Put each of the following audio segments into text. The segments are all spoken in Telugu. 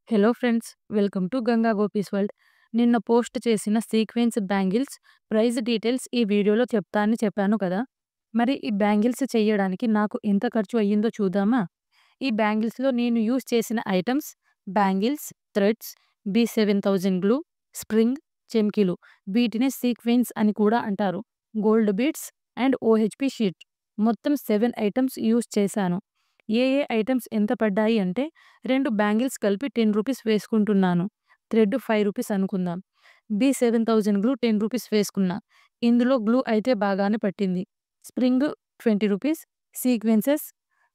Hello friends, welcome to Ganga gopis world. నిన్న పోస్ట్ చేసిన సీక్వెన్స్ బ్యాంగిల్స్ ప్రైస్ డీటెయిల్స్ ఈ వీడియోలో చెప్తా అని చెప్పాను కదా. మరి ఈ బ్యాంగిల్స్ చేయడానికి నాకు ఎంత ఖర్చు అయ్యిందో చూద్దామా? ఈ బ్యాంగిల్స్‌లో నేను యూజ్ చేసిన items bangles, threads, B7000 glue, spring, చెమ్కీలు. వీటినే సీక్వెన్స్ అని కూడా అంటారు. Gold beads and OHP sheet. మొత్తం 7 ఐటెమ్స్ యూజ్ చేశాను. ఏ ఐటెమ్స్ ఎంత పడ్డాయి అంటే 2 బ్యాంగిల్స్ కలిపి ₹10 వేసుకుంటున్నాను. థ్రెడ్ ₹5 అనుకుందాం. B7000 గ్లూ ₹10 వేసుకున్నా. ఇందులో గ్లూ అయితే బాగానే పట్టింది. Spring ₹20, sequences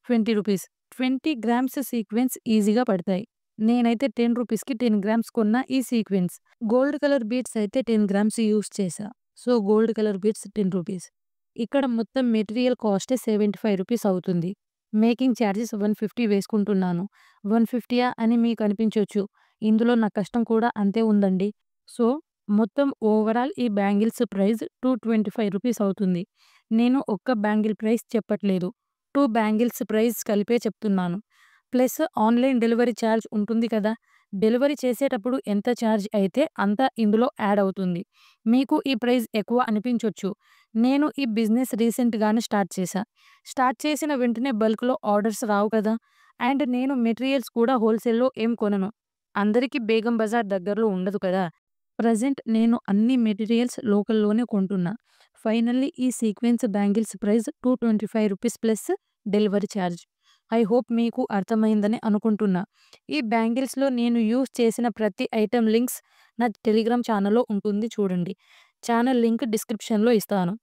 ₹20. 20 గ్రామ్స్ సీక్వెన్స్ ఈజీగా పడతాయి. నేనైతే ₹10కి 10 గ్రామ్స్ కొన్న ఈ సీక్వెన్స్. గోల్డ్ కలర్ బీడ్స్ అయితే 10 గ్రామ్స్ యూజ్ చేశా. So, gold colour beads ₹10. ఇక్కడ మొత్తం మెటీరియల్ కాస్టే ₹75 అవుతుంది. మేకింగ్ ఛార్జెస్ 150 వేసుకుంటున్నాను. 150 అని మీకు అనిపించొచ్చు. ఇందులో నా కష్టం కూడా అంతే ఉందండి. సో, మొత్తం ఓవరాల్ ఈ బ్యాంగిల్స్ ప్రైస్ ₹225 అవుతుంది. నేను ఒక్క బ్యాంగిల్ ప్రైస్ చెప్పట్లేదు. 2 బ్యాంగిల్స్ ప్రైస్ కలిపే చెప్తున్నాను. ప్లస్ ఆన్‌లైన్ డెలివరీ ఛార్జ్ ఉంటుంది కదా! డెలివరీ చేసేటప్పుడు ఎంత ఛార్జ్ అయితే అంత ఇందులో యాడ్ అవుతుంది. మీకు ఈ ప్రైస్ ఎక్కువ అనిపించొచ్చు. నేను ఈ బిజినెస్ రీసెంట్‌గానే స్టార్ట్ చేశా. స్టార్ట్ చేసిన వెంటనే బల్క్‌లో ఆర్డర్స్ రావు కదా! అండ్ నేను మెటీరియల్స్ కూడా హోల్‌సేల్‌లో ఏం కొనను. అందరికీ బేగం బజార్ దగ్గరలో ఉండదు కదా! ప్రెజెంట్ నేను అన్ని మెటీరియల్స్ లోకల్‌లోనే కొంటున్నా. ఫైనల్లీ ఈ sequence bangles price ₹225 plus delivery charge. I hope మీకు అర్థమైందని అనుకుంటున్నా. ఈ బ్యాంగిల్స్‌లో నేను యూజ్ చేసిన ప్రతి ఐటెమ్ లింక్స్ నా టెలిగ్రామ్ ఛానల్‌లో ఉంటుంది చూడండి. ఛానల్ లింక్ డిస్క్రిప్షన్‌లో ఇస్తాను.